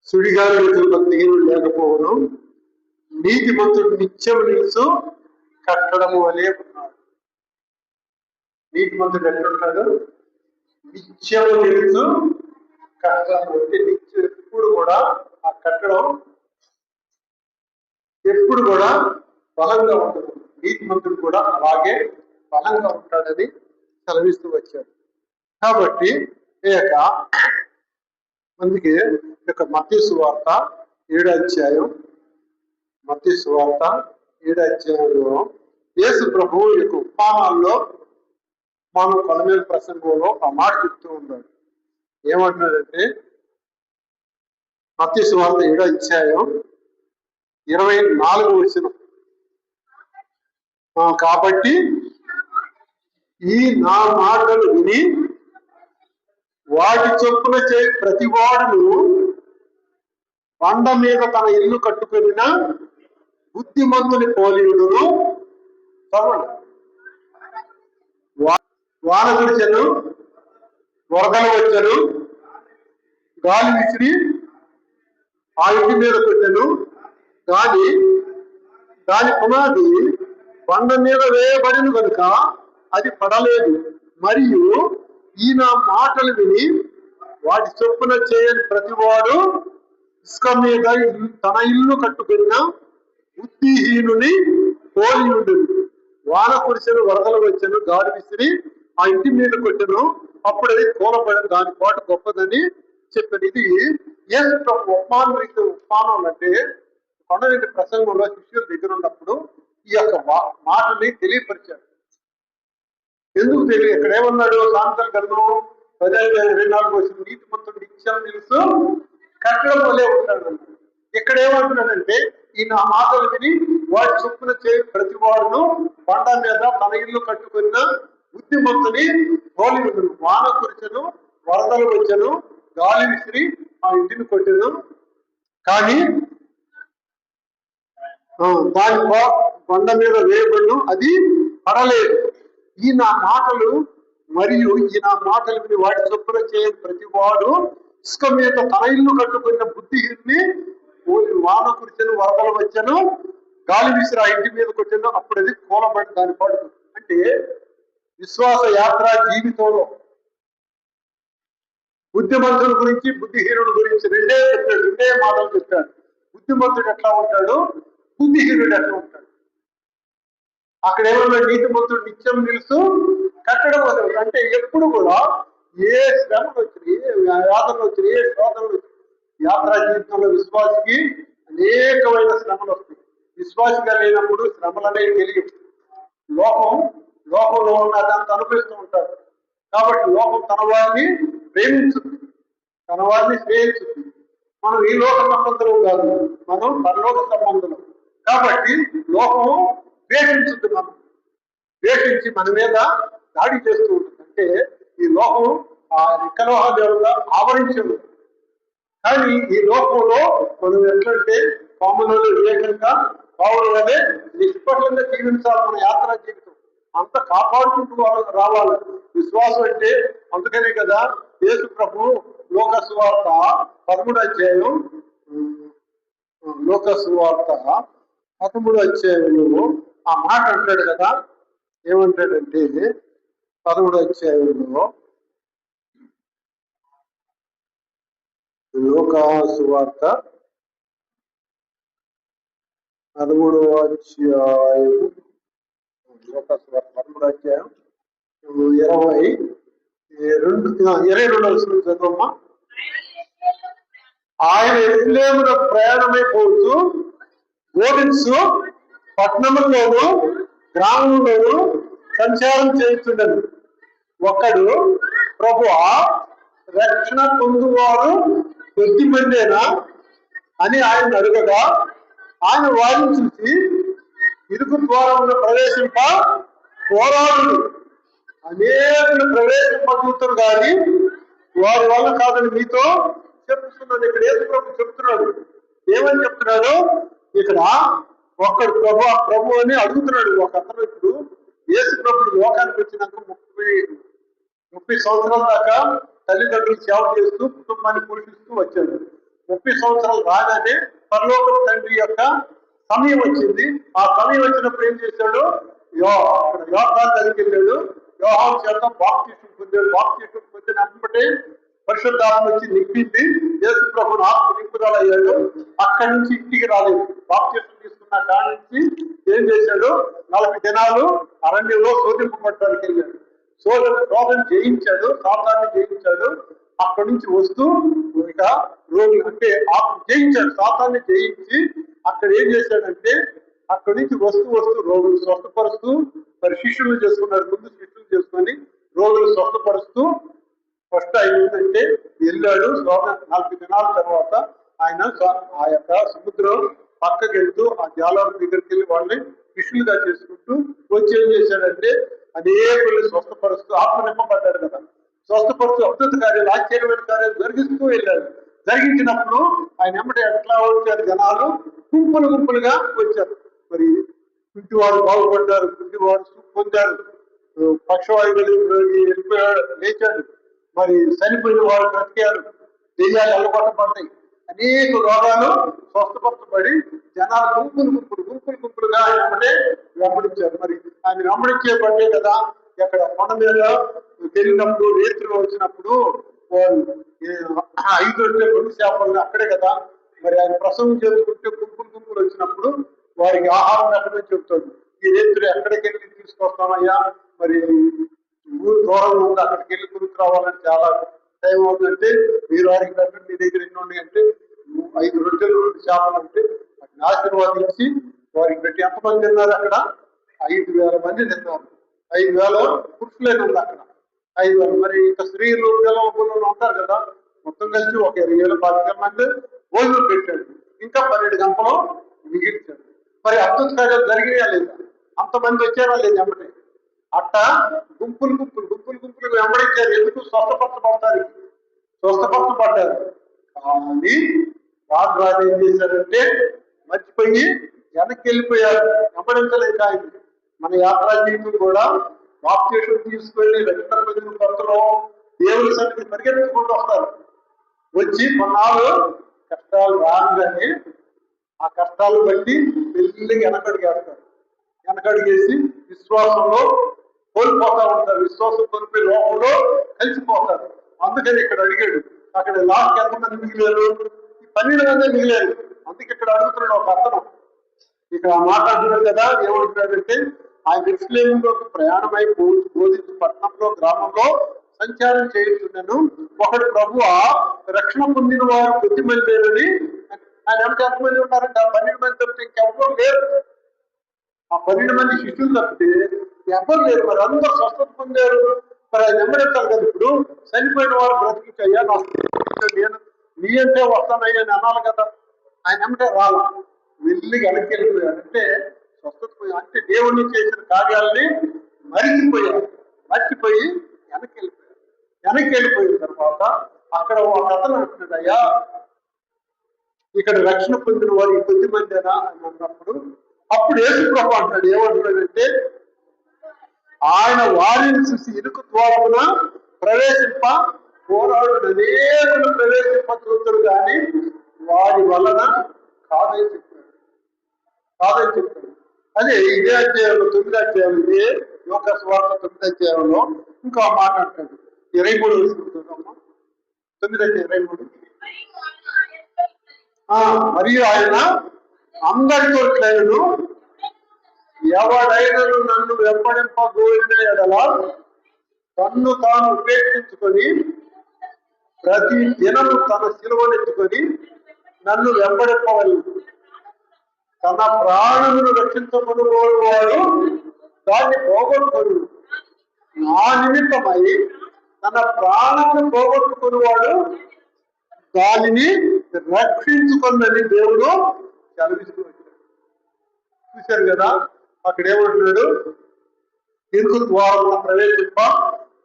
సుడిగాలు భక్తిహీనుడు లేకపోవడం, నీతిమంతుడు నిత్యం నిలుసు కట్టడము వలె ఉన్నాడు. నీతిమంతుడు ఎట్లుంటాడు? నిత్యము నిలుసు కట్టడం అంటే నిత్యం ఎప్పుడు కూడా ఆ కట్టడం ఎప్పుడు కూడా బలంగా ఉంటుంది. నీతిమంతుడు కూడా అలాగే బలంగా ఉంటాడని సెలవిస్తూ వచ్చాడు. కాబట్టి అందుకే మత్తయి సువార్త 7వ అధ్యాయం, మత్తయి సువార్త 7వ అధ్యాయంలో యేసు ప్రభువు యొక్క ఉపమానాల్లో మనం కొలమేలు ప్రసంగంలో ఆ మాట చెప్తూ ఉన్నాడు. ఏమంటున్నాడంటే మత్తయి సువార్త 7వ అధ్యాయం 24వ వచనం, కాబట్టి ఈ నా మాటలు విని వాటి చొప్పున ప్రతి వాడును బండ మీద తన ఇల్లు కట్టుకున్న బుద్ధిమంతుని పోలియుడును. వాన కురిచెను, వరదలు వచ్చెను, గాలి విసిరి ఆ ఇంటి మీద కొట్టెను, కానీ దాని పునాది బండ మీద వేయబడిన కనుక అది పడలేదు. మరియు ఈ నా మాటలు విని వాటి చొప్పున చేయని ప్రతివాడు ఇసుక మీద తన ఇల్లు కట్టుకున్న బుద్ధిహీనుని పోలి ఉండేది. వాన కురిసెను, వరదలు వచ్చెను, గాలి విసిరి ఆ ఇంటి మీద కొట్టెను, అప్పుడు అది కూలబడి దాని పాటు గొప్పదని చెప్పాను. ఇది యేసు ప్రభు ఉపమానం అంటే కొండ మీద ప్రసంగంలో శిష్యుల దగ్గర ఉన్నప్పుడు ఈ యొక్క మాటని తెలియపరిచాడు. ఎందుకు తెలియదు? ఇక్కడ ఏమన్నాడు? సాంతల గ్రంథం 10:24 వచ్చిన నీతిమంతుడు నిత్యం నిలుసు కట్టడం వలె ఉంటాడు. ఇక్కడ ఏమంటున్నాడంటే ఈ నా మాటలు విని వాటి చొప్పున ప్రతి వాడును బండ మీద తన ఇల్లు కట్టుకున్న బుద్ధిమంతుని పోలి ఉండను. వాన కురిచెను, వరదలు వచ్చెను, గాలి విసిరి ఆ ఇంటిని కొట్టెను, కానీ దాని బండ మీద వేయబడును, అది పడలేదు. ఈ నా మాటలు విని వాటి చొప్పున చేయని ప్రతి వాడు ఇసుక మీద తన ఇల్లు కట్టుకున్న బుద్ధిహీనుని వాన కురిచెను, వరదలు వచ్చెను, గాలి విసిరి ఆ ఇంటి మీద కొట్టెను, అప్పుడు అది కూలబడి దాని పాటు. అంటే విశ్వాస యాత్ర జీవితంలో బుద్ధిమంతుల గురించి బుద్ధిహీనుడి గురించి రెండే మాటలు చెప్పాడు. బుద్ధిమంతుడు ఎట్లా ఉంటాడు, బుద్ధిహీనుడు ఎట్లా ఉంటాడు. అక్కడ ఏమన్నా నీతిమంతుడు నిత్యం నిలుసు కట్టడం అంటే ఎప్పుడు కూడా ఏ శ్రమలు వచ్చినాయి, ఏ యాత్రలు వచ్చినాయి, ఏ శోధనలు వచ్చినాయి, యాత్రా జీవితంలో విశ్వాసికి అనేకమైన శ్రమలు వస్తాయి. విశ్వాసిగా లేనప్పుడు శ్రమలనే తెలియదు. లోకంలో ఉన్న అదంతా అనుభవిస్తూ ఉంటారు. కాబట్టి లోకం తన వారిని ప్రేమించుతుంది, తన వారిని స్నేహించుతుంది. మనం ఈ లోక సంబంధులు కాదు, మనం పరలోక సంబంధులు. కాబట్టి లోకము ద్వేషించుద్ది, మనం ద్వేషించి మన మీద దాడి చేస్తూ ఉంటుంది. అంటే ఈ లోకం ఆ నికలోహ దేవత ఆవరించింది. కానీ ఈ లోకంలో మనం ఎట్లంటే పాములలో వివేకంగా పావులు వలె నిష్పక్షంగా జీవించాలి. మన యాత్రా జీవితం అంత కాపాడుకుంటూ రావాలి. విశ్వాసం అంటే అందుకనే కదా యేసు ప్రభు లోకాసు వార్త 13వ అధ్యాయం, లోకాసు వార్త 13వ అధ్యాయంలో ఆ మాట అంటాడు కదా. ఏమంటాడంటే 13వ అధ్యాయంలో లోకాసు వార్త 13వ అధ్యాయం, లోకాసు వార్త 13వ అధ్యాయం 22వ వచనం చదవమ్మా. ఆయన యెరూషలేములో ప్రయాణమైపోతూ బోధించు పట్టణంలోను గ్రామంలోను సంచారం చేస్తుండను. ఒకడు ప్రభువా, రక్షణ పొందువారు కొద్దిమందేనా అని ఆయన అడగగా, ఆయన వారిని చూసి ఇరుకు ద్వారంలో ప్రవేశింప పోరాడు, అనేకులు ప్రవేశింపబోతున్నారు కానీ వారి వల్ల కాదని మీతో చెప్తున్నాడు. ఇక్కడ యేసు ప్రభు చెప్తున్నాడు. ఏమని చెప్తున్నాడు? ఇక్కడ ఒక్కడు ప్రభు అని అడుగుతున్నాడు. ఒక అతను ఇప్పుడు యేసు ప్రభు లోకానికి వచ్చినాక 30 సంవత్సరాల దాకా తల్లిదండ్రులు సేవ చేస్తూ కుటుంబాన్ని పోషిస్తూ వచ్చాడు. 30 సంవత్సరాలు రాగానే పరలోక తండ్రి యొక్క సమయం వచ్చింది. ఆ సమయం వచ్చినప్పుడు ఏం చేశాడు? అక్కడ యోహాను దగ్గరికి వెళ్ళాడు. యోహాను చేత బాప్తిస్మం పొందాడు. బాప్తిస్మం పొందినప్పుడే పరిశుద్ధాత్మ వచ్చి నింపింది. యేసు ప్రభువును ఆత్మ నింపుదల అయ్యాడు. అక్కడి నుంచి ఇంటికి రాలేదు. బాప్తిస్మం తీసుకున్న కాడి నుంచి ఏం చేశాడు? 40 దినాలు అరణ్యంలో శోధింపబడడానికి వెళ్ళాడు. శోధన జయించాడు, సాతాన్ని జయించాడు. అక్కడి నుంచి వస్తూ ఇక రోగులు అంటే జయించాడు, సాతాన్ని జయించి అక్కడ ఏం చేశాడంటే అక్కడి నుంచి వస్తూ రోగులు స్వస్థపరుస్తూ మరి శిష్యులు చేసుకున్నాడు. ముందు శిష్యులు చేసుకొని రోగులు స్వస్థపరుస్తూ ఫస్ట్ అయిందంటే వెళ్ళాడు. 40 దినాల తర్వాత ఆయన ఆ యొక్క సముద్రం పక్కకి వెళ్తూ ఆ జాలవారి దగ్గరికి వెళ్ళి వాళ్ళని శిష్యులుగా చేసుకుంటూ వచ్చి ఏం చేశాడంటే అనేకుల్ని స్వస్థపరుస్తూ ఆత్మ నింపబడ్డాడు కదా. స్వస్థపరుస్తూ అద్భుత కార్యాలు, ఆశ్చర్యమైన కార్యాలు జరిగిస్తూ వెళ్ళాడు. జరిగించినప్పుడు ఆయన ఎమ్మటే ఎట్లా వచ్చారు? జనాలు గుంపులుగా వచ్చారు. మరి కుంటివాడు బాగుపడ్డారు, కుంటివాడు పొందారు, పక్షవాయువు వెళ్ళిపోయాడు, లేచాడు. మరి చనిపోయిన వాడు బ్రతికారు, దెయ్యాలు అల్లగొట్టబడ్డాయి. అనేక రోగాలు స్వస్థపరచబడి జనాలు గుంపులుగా ఆయన వెంబడించారు. మరి ఆయన వెంబడించేబట్టే కదా ఎక్కడ కొండ మీద వెళ్ళినప్పుడు రేత్రిలో వచ్చినప్పుడు 5 రొట్టెలు 2 చేపలు అక్కడే కదా మరి ఆయన ప్రసవం చేసుకుంటే గుంపులు వచ్చినప్పుడు వారికి ఆహారం ఎక్కడే చెబుతాడు. ఈ రేత్రి ఎక్కడికి వెళ్ళి తీసుకొస్తామయ్యా, మరి ఊరు దూరం ఉంది, అక్కడికి వెళ్ళి గురికి రావాలని చాలా టైం అవుతుందంటే మీరు వారికి పెట్టండి, మీ దగ్గర ఎన్ని ఉన్నాయి అంటే 5 రొట్టెలు 2 చేపలు అంటే వాటిని ఆశీర్వాదించి వారికి పెట్టి ఎంతమంది తిన్నారు? అక్కడ 5,000 మంది తిన్నారు. 5,000 పురుషులైన ఉంది అక్కడ 5,000. మరి ఇంకా స్త్రీలు పిల్లలు ఉంటారు కదా, మొత్తం కలిసి ఒక 20,000-25,000 మంది భోజనం పెట్టాడు. ఇంకా 12 గంటలు మిగిల్చాడు. మరి అద్భుత కార్యాలు జరిగినా లేదా? అంతమంది వచ్చారా లేదు ఎమ్మటే? అట్ట గుంపులు వెంబడించారు. ఎందుకు? స్వస్థపరచబడతారు. స్వస్థపరచబడ్డారు. కానీ రాజు ఏం చేశారంటే మర్చిపోయి వెనక్కి వెళ్ళిపోయారు, వెంబడించలేక. మన యాత్రా జీవితం కూడా బాప్తిస్మం తీసుకెళ్లి రక్షణ పొందిన కొత్తలో దేవుని సన్నిధి పరిగెత్తుకుంటూ వస్తారు. వచ్చి కొన్నాళ్ళు కష్టాలు రాగానే ఆ కష్టాలు బట్టి మెల్లిగా వెనకడిగేసి విశ్వాసంలో కోల్పోతా ఉంటారు. విశ్వాసం కోల్పోయి లోకంలో కలిసిపోతారు. అందుకని ఇక్కడ అడిగాడు. అక్కడ లాస్ట్ ఎంతమంది మిగిలారు? 12 మంది మిగిలారు. అందుకే ఇక్కడ అడుగుతున్నాడు ఒక అతను. ఇక్కడ మాట్లాడుతున్నాడు కదా, ఏమంటున్నాడంటే ఆయన ఎరుషలేములోకి ప్రయాణమై బోధించు పట్టణంలో గ్రామంలో సంచారం చేస్తున్నాను. ఒకడు ప్రభువా రక్షణ పొందిన వారు కొద్ది మంది లేరని. ఆయన ఎంతమంది ఉన్నారంటే ఆ 12 మంది తప్పితే ఇంకెవ్వరు లేరు. ఆ 12 మంది శిష్యులు తప్పితే ఎవరు లేరు. మరి అందరూ స్వస్థత పొందారు. మరి ఆయన వెంబడించాలి కదా. ఇప్పుడు చనిపోయిన వారు బ్రతికించయ్యా, నేను నీ అంటే వస్తానయ్యా అని అనాలి కదా. ఆయన వెంబడే రాలా, వెళ్ళి వెనక్కి వెళ్ళిపోయారు. అంటే స్వస్థత పోయి అంటే దేవుణ్ణి చేసిన కార్యాలని మర్చిపోయి వెనక్కి వెళ్ళిపోయిన తర్వాత అక్కడ ఒక అతను అంటున్నాడయ్యా, ఇక్కడ రక్షణ పొందిన వారు ఈ కొద్ది మందేనా అని అన్నప్పుడు అప్పుడు యేసు ప్రభు అంటాడు. ఏమంటున్నాడంటే ఆయన వారిని చూసి ఇరుకు ద్వారమున ప్రవేశింప పోరాడు అనేకులు ప్రవేశింప చూస్తారు కానీ వారి వలన కాదని చెప్పాడు. అదే ఇదే అధ్యాయంలో 9వ అధ్యాయం, ఇదే యోహాను సువార్త 9వ అధ్యాయంలో ఇంకో మాట అంటాడు. 23 తీసుకుంటున్నాము. 9:23. మరియు ఆయన అందరితో ఇట్లను ఎవడైనను నన్ను వెంబడింపగోరిన ఎడల తన్ను తాను ఉపేక్షించుకొని ప్రతి దినము తన శిలువనెత్తుకొని నన్ను వెంబడింపవలను. తన ప్రాణమును రక్షించబడువాడు దాన్ని పోగొట్టుకొని నా నిమిత్తమై తన ప్రాణమును పోగొట్టుకునేవాడు దానిని రక్షించుకుందని దేవుడు సెలవిస్తూ వచ్చాడు. చూశారు కదా, అక్కడ ఏమంటున్నాడు? ఇరుకు ద్వారమున ప్రవేశింప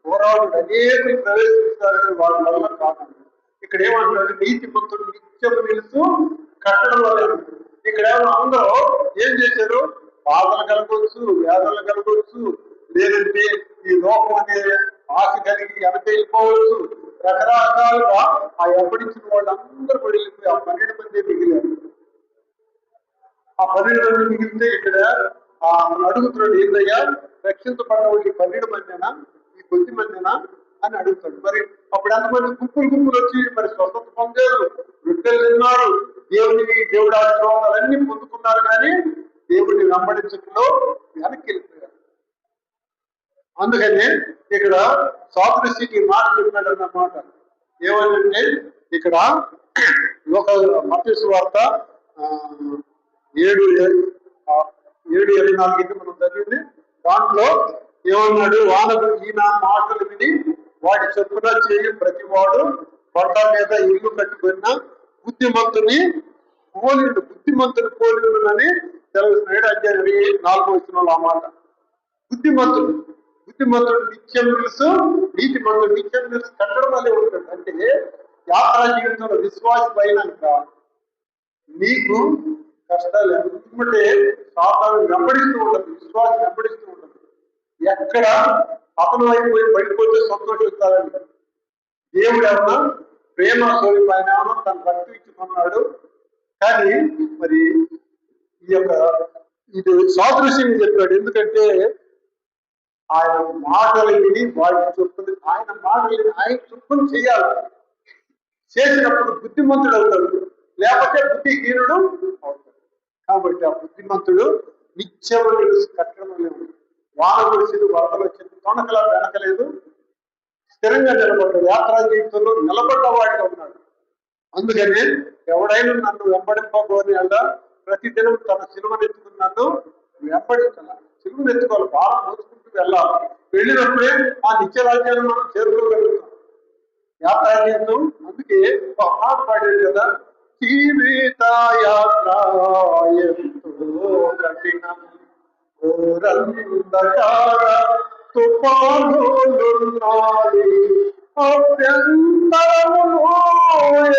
పోరాడు అనేకులు ప్రవేశిస్తారని వాళ్ళ వల్ల కాదు. ఇక్కడ ఏమంటున్నాడు? నీతి మంతుడు నిత్యము నిలుస్తూ కట్టడం వల్ల. ఇక్కడ అందరూ ఏం చేశారు? బాధలు కలగవచ్చు, వేదనలు కలగవచ్చు, లేదంటే ఈ లోకం అనే ఆశ కలిగి వెనక వెళ్ళిపోవచ్చు, రకరకాలుగా ఆ వెంబడించిన వాళ్ళందరూ కూడా వెళ్ళిపోయి ఆ 12 మంది మిగిలారు. ఆ 12 మంది మిగిలితే ఇక్కడ అడుగుతున్నాడు, ఏందయ్యా రక్షించబడ్డ వాళ్ళు ఈ 12 మందినా ఈ కొద్ది మందినా అని అడుగుతాడు. మరి అప్పుడు ఎంతమంది గుంపులు వచ్చి మరి స్వస్థత పొందారు, వృద్ధులు తిన్నారు, దేవుడి ఆశీర్వాదాలన్నీ పొందుకున్నారు, కానీ దేవుడిని వెంబడించడంలో వెనక్కి వెళ్ళిపోయారు. అందుకని ఇక్కడ సాదృశ్యకి మాట చెప్పాడు అన్నమాట. ఏమంటే ఇక్కడ మత్తయి సువార్త 7:24 మనం చదివింది. దాంట్లో ఏమన్నాడు, ఈయన మాటలు విని వాడి చెప్పున చేయి ప్రతివాడు కొండ మీద ఇల్లు కట్టుకున్న బుద్ధిమంతుని పోలిండునని తెలుగుతున్నాడు. అధ్యాయం 4వ ఆ మాట. బుద్ధిమంతుడు నిత్యం తెలుసు, నీతిమంతుడు నిత్యం తెలుసు కట్టడం వల్లే ఉంటాడు. అంటే యాత్రా జీవితంలో విశ్వాసం అయినాక నీకు కష్టాలు ఎందుకంటే సాతాను వెంబడిస్తూ ఉండదు, విశ్వాసం వెంబడిస్తూ ఉండదు. ఎక్కడ అతను అయిపోయి పడిపోతే సంతోషిస్తారని దేవుడు ఏమన్నా ప్రేమ స్వరూపాయన తన భక్తి ఇచ్చుకున్నాడు. కానీ మరి ఈ యొక్క ఇది సాదృశ్యం చెప్పాడు. ఎందుకంటే ఆయన మాటలు విని వాటిని చొప్పున ఆయన మాటలు ఆయన చొప్పున చేయాలి. చేసినప్పుడు బుద్ధిమంతుడు అవుతాడు, లేకపోతే బుద్ధిహీనుడు అవుతాడు. కాబట్టి ఆ బుద్ధిమంతుడు నిత్యము తెలుసు కట్టడంలో వాన కురిసింది, వరదలు వచ్చింది, తొణకలా వెనకలేదు, స్థిరంగా నిలబడ్డాడు. యాత్రా జీవితంలో నిలబడ్డ వాడిగా ఉన్నాడు. అందుకని ఎవడైనా నన్ను వెంబడింపబోని అలా ప్రతిదినం తన సిలువనెత్తుకుని నన్ను వెంబడించాల. సిలువనెత్తుకోవాలి, బాగా మోసుకుంటూ వెళ్ళాలి. వెళ్ళినప్పుడే ఆ నిత్యరాజ్యాన్ని మనం చేరుకోగలుగుతాం. యాత్రా జీవితం అందుకే పాట పాడేది కదా, జీవిత యాత్ర ఎంతో కఠినం, ఘోరంధకార తుఫానులున్నాయి, అభ్యంతరములో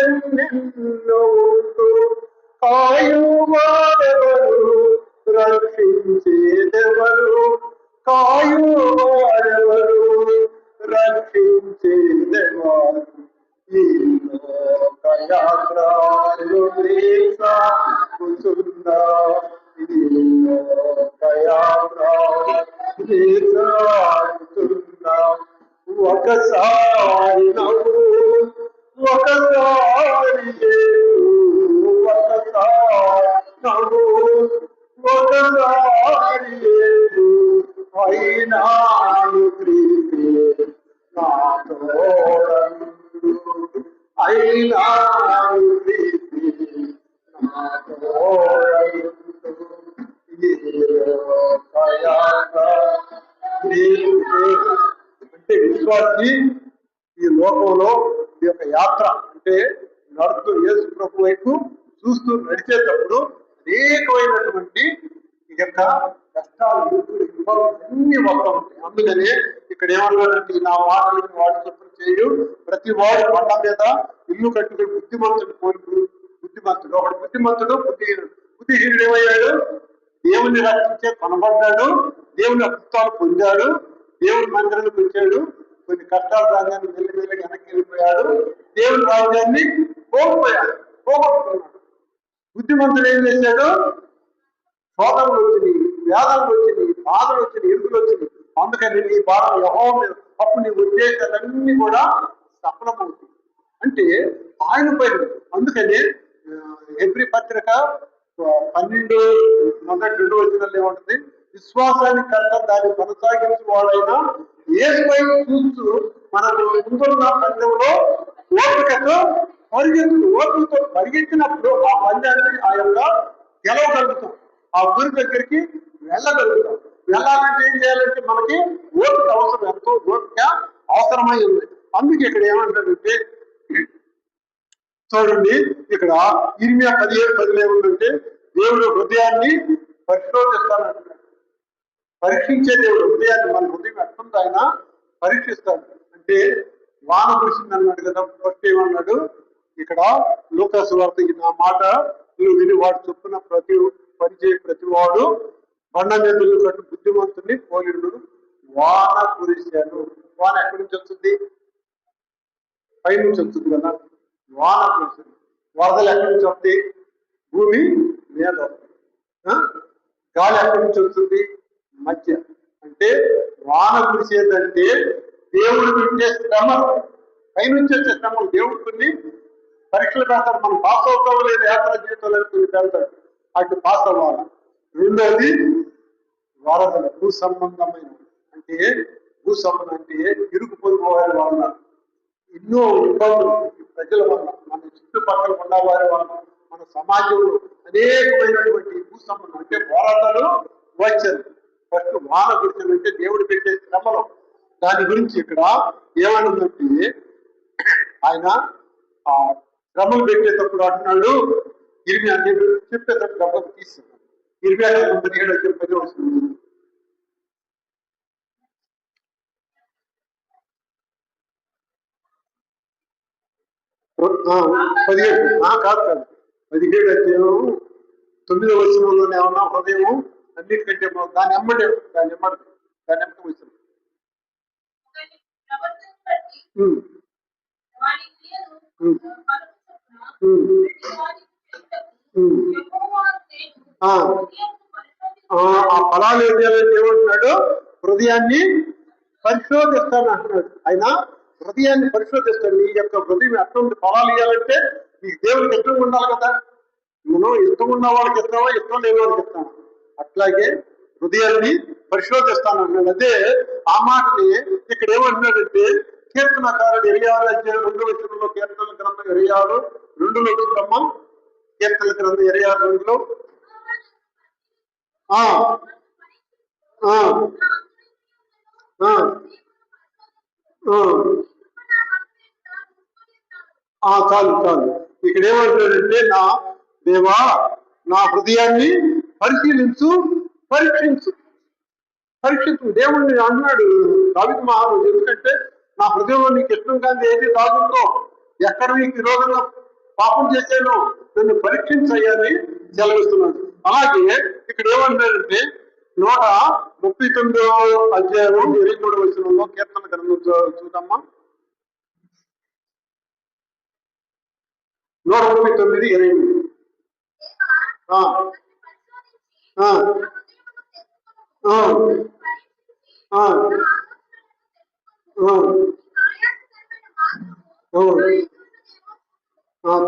ఎన్నెన్నో ఉండు, కాయువారెవరు రక్షించేదెవరు, కాయువారెవరు రక్షించేదెవరు, ఈ లోకయాత్రలు సాగుతున్నా, ఈ లోకయాత్రలు సాగుతున్నా, ఒకసారి నవ్వు ఒకసారి ఏడు, ఒకసారి నవ్వు ఒకసారి ఏడు, అయినాడు క్రీస్తు నా తోడండు, అయినాడు క్రీస్తు నా తోడండు, ఈ లోకయాత్ర అంటే విశ్వాసి ఈ లోకంలో ఈ యొక్క యాత్ర అంటే నడుస్తూ యేసు ప్రభు వైపు చూస్తూ నడిచేటప్పుడు అనేకమైనటువంటి ఈ యొక్క కష్టాలు అన్ని వస్తూ ఉంటాయి. అందుకనే ఇక్కడ ఏమన్నాడంటే, నా మాటలు వాడు చొప్పున చేయు ప్రతి వాడు కొండ మీద ఇల్లు కట్టుకుని బుద్ధిమంతుడు బుద్ధిమంతుడు ఒకడు బుద్ధిమంతుడు బుద్ధిహీనుడు ఏమయ్యాడు, దేవుని రక్షించే కొనబడ్డాడు, దేవుని అద్భుతాలు పొందాడు, దేవుని మందిరానికి వచ్చాడు, కొన్ని కష్టాలు రాజ్యాన్ని మెల్లిమెల్లిగా వెనక్కి వెళ్ళిపోయాడు, దేవుని రాజ్యాన్ని పోగొట్టుకున్నాడు. బుద్ధిమంతుడు ఏం చేశాడు, శోధనలు వచ్చినాయి, వ్యాధులు వచ్చినాయి, బాధలు వచ్చినాయి, ఇరుకులు వచ్చినాయి. అందుకని నీ భారం యెహోవా మీద, అప్పుడు నీ ఉద్దేశాలన్నీ కూడా సఫలమవుతాయి. అంటే ఆయన పైన. అందుకని హెబ్రీ పత్రిక 12:2 ఏమంటుంది, విశ్వాసాన్ని కర్త దాన్ని కొనసాగించే వాడైనా యేసుపై చూస్తూ మనకు ముందున్న పందెంలో ఓపికతో ఓపికతో పరిగెత్తినప్పుడు ఆ పందాన్ని ఆ యొక్క గెలవగలుగుతాం, ఆ గురి దగ్గరికి వెళ్ళగలుగుతాం. వెళ్ళాలంటే ఏం చేయాలంటే మనకి ఓపిక అవసరం, ఎంతో ఓపిక అవసరమై ఉంది. అందుకే ఇక్కడ ఏమంటాడంటే చూడండి, ఇక్కడ ఇర్మియా 17:10 ఏముందంటే, దేవుడు హృదయాన్ని పరిశోధిస్తానంటున్నాడు. పరీక్షించే దేవుడు హృదయాన్ని, మన హృదయం ఎట్లుందో ఆయన పరీక్షిస్తాడు. అంటే వాన కురిసింది అన్నాడు కదా, ఫస్ట్ ఏమన్నాడు ఇక్కడ లూకాసు వార్త, నా మాట నువ్వు విని వాడు చొప్పున ప్రతి వాడు బండ మీద ఇల్లు కట్టు బుద్ధిమంతుని పోలిండు, వాన కురిశాను. వాన ఎక్కడి నుంచి వస్తుంది, పైనుంచి వస్తుంది కదా, వాన కురిసింది. వరదలు ఎక్కడి నుంచి వస్తాయి? భూమి మీద గాలి ఎక్కడి నుంచి వస్తుంది? మధ్య. అంటే వాన కురిసేదంటే దేవుడు పెట్టే శ్రమలు, పైనుంచి వచ్చే శ్రమలు. దేవుడు కొన్ని పరీక్షలు పెడతారు. మనం పాస్ అవుతాం లేదు యాత్ర జీవితంలో కొన్ని పెడతాడు, అటు పాస్ అవ్వాలి. రెండోది వరదలు, భూ సంబంధమైన. అంటే భూ సంబంధం అంటే ఇరుకు పొరుగు వారి వల్ల ఎన్నో ఇబ్బందులు, ప్రజల వల్ల, మన చుట్టుపక్కల ఉన్న వారి వల్ల, మన సమాజంలో అనేకమైనటువంటి భూ సంబంధం అంటే వరదలు వచ్చారు. ఫస్ట్ వాన కురిసిందంటే దేవుడు పెట్టే శ్రమలు. దాని గురించి ఇక్కడ ఏమనుందంటే ఆయన ఆ శ్రమలు పెట్టేటప్పుడు అంటున్నాడు, ఇరిమియా చెప్పేటప్పుడు గొప్పకు తీసుకున్నాడు. 27 వస్తుంది. 17 కాదు 17 అధ్యాయం 9వ వచనంలోనే ఏమన్నా హృదయం అన్నిటికంటే దాని ఎమ్మడే వచ్చిన ఆ ఫలాలు ఏం చేయాలంటే ఏమంటున్నాడు? హృదయాన్ని పరిశోధిస్తాను అంటున్నాడు. ఆయన హృదయాన్ని పరిశోధిస్తాడు. నీ యొక్క హృదయం ఎటువంటి ఫలాలు ఇవ్వాలంటే నీకు దేవుడికి ఇష్టం ఉండాలి కదా. మనం ఇష్టం ఉన్న వాళ్ళకి ఇస్తామా, ఇష్టం లేని వాళ్ళకి ఇస్తామా? అట్లాగే హృదయాన్ని పరిశోధిస్తాను అన్నాడు. అదే ఆ మాటని ఇక్కడ ఏమంటున్నాడంటే కీర్తనకారుడు 26 అధ్యాయం 2వ వచనంలో, కీర్తన గ్రంథం 26:2లో చూద్దామా. కీర్తన గ్రంథం 26:2లో చాలు. ఇక్కడ ఏమంటాడంటే నా దేవా నా హృదయాన్ని పరీక్షించు. దేవుణ్ణి అన్నాడు దావీదు మహారాజు. ఎందుకంటే నా హృదయంలో నీకు ఇష్టం కానీ ఏది దాగుందో, ఎక్కడ నీకు విరోధంగా పాపం చేశానో నన్ను పరీక్షించయ్యని సెలవిస్తున్నాడు. అలాగే ఇక్కడ ఏమంటాడంటే 139వ అధ్యాయం 23వ వచనంలో కీర్తన గ్రంథం చూద్దామా. 139:23.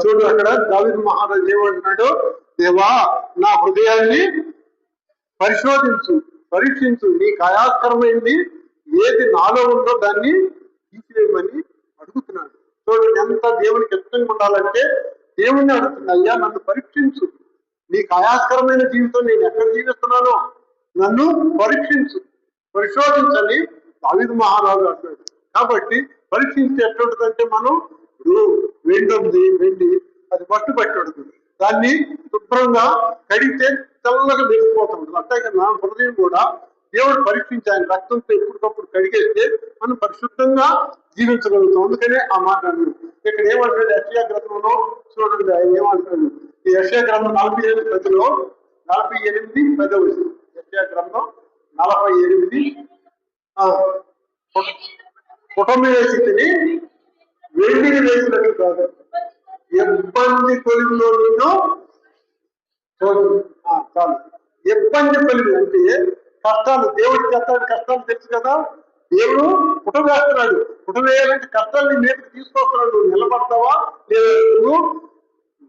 చూడు అక్కడ దావీదు మహారాజు ఏమంటున్నాడు? దేవా నా హృదయాన్ని పరీక్షించు, నీకు అయాస్కరమైంది ఏది నాలో ఉందో దాన్ని తీసివేయమని అడుగుతున్నాడు. చూడండి ఎంత దేవునికి ఇష్టంగా ఉండాలంటే దేవుణ్ణి అడుగుతున్నా, అయ్యా నన్ను పరీక్షించు, నీకు అయాస్కరమైన జీవితం నేను ఎక్కడ జీవిస్తున్నానో నన్ను పరిశోధించని దావీదు మహారాజు అంటాడు. కాబట్టి పరీక్షించి ఎట్లుంటుందంటే మనం వెండి అది పట్టు దాన్ని శుభ్రంగా కడిగితే తెల్లగా మెరిసిపోతుంది. అట్లాగే నా హృదయం కూడా దేవుడు పరీక్షించి ఆయన రక్తంతో ఎప్పటికప్పుడు కడిగేస్తే మనం పరిశుద్ధంగా జీవించగలుగుతాం. అందుకనే ఆ మాట ఇక్కడ ఏమంటాడు యెషయా గ్రంథంలో చూడండి. ఆయన ఏమంటాడు? ఈ యెషయా గ్రంథం 47:10లో 48:10 యెషయా గ్రంథం 48 కుటుంబ స్థితిని వెండిని వేసినట్టు కాదు, ఇబ్బంది కొలిమిలో చాలు. ఇబ్బంది కొలిమి అంటే కష్టాలు. దేవుడు చేస్తాడు కష్టాలు తెలుసు కదా. దేవుడు పుటవేస్తున్నాడు. పుటవేయాలంటే కష్టాలు నీ మీదకి తీసుకొస్తున్నాడు. నువ్వు నిలబడతావా లేదా? నువ్వు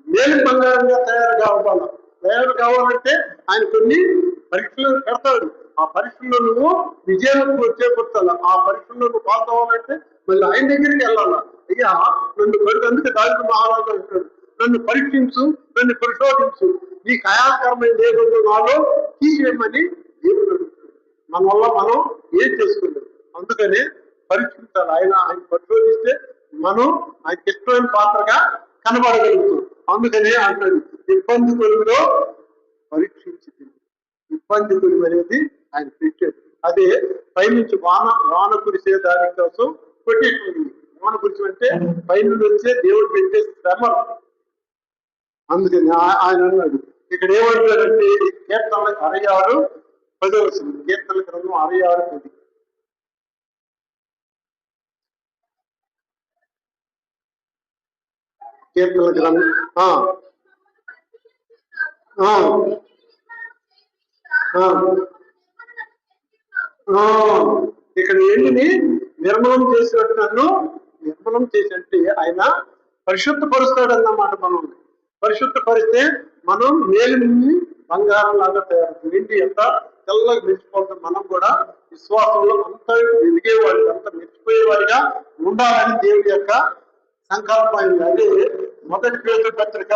మేలు బంగారంగా తయారు కావాలంటే ఆయన కొన్ని పరీక్షలు పెడతాడు. ఆ పరీక్షల్లో నువ్వు విజయాలకు చేకూర్చాలి. ఆ పరీక్షల్లో నువ్వు పాస్ అవ్వాలంటే మళ్ళీ ఆయన దగ్గరికి వెళ్ళాలా. అయ్యా నన్ను అందుకే దావీదు మహారాజు అంటాడు, నన్ను పరీక్షించు, నన్ను పరిశోధించు, నీకు అయాస్కరమైన ఏదో నాలో తీసేయమని దేవుడు అడుగుతాడు. మన వల్ల మనం ఏం చేసుకోలేదు. అందుకనే పరీక్షించాలి. ఆయన పరిశోధిస్తే మనం ఆయనకి ఇష్టమైన పాత్రగా కనబడగలుగుతాం. అందుకనే అంటాడు ఇబ్బంది కొలుగులో పరీక్షించింది. ఇబ్బంది కొలుగు అనేది ఆయన పెట్టాడు. అదే పైనుంచి వాన కురిసే దాని కోసం కొట్టేటువంటి. వాన కురిసి అంటే పైనుండి వచ్చే దేవుడు పెట్టే శ్రమ. అందుకని ఆయన అన్నాడు. ఇక్కడ ఏమంటాడంటే కీర్తన 66:10 కీర్తన గ్రంథం 66:10 కీర్తన గ్రంథం ఇక్కడ ఏంటిని నిర్మలం చేసినట్టు నన్ను నిర్మలం చేసి అంటే ఆయన పరిశుద్ధపరుస్తాడన్నమాట. మనం పరిశుద్ధపరిస్తే మనం మేలు నుండి బంగారం లాగా తయారు ఏంటి ఎంత తెల్లగా మెచ్చిపోతాం. మనం కూడా విశ్వాసంలో అంత ఎదిగేవాడి అంత మెచ్చిపోయేవాడిగా ఉండాలని దేవుడి యొక్క సంకల్పం. అదే మొదటి పేతురు పత్రిక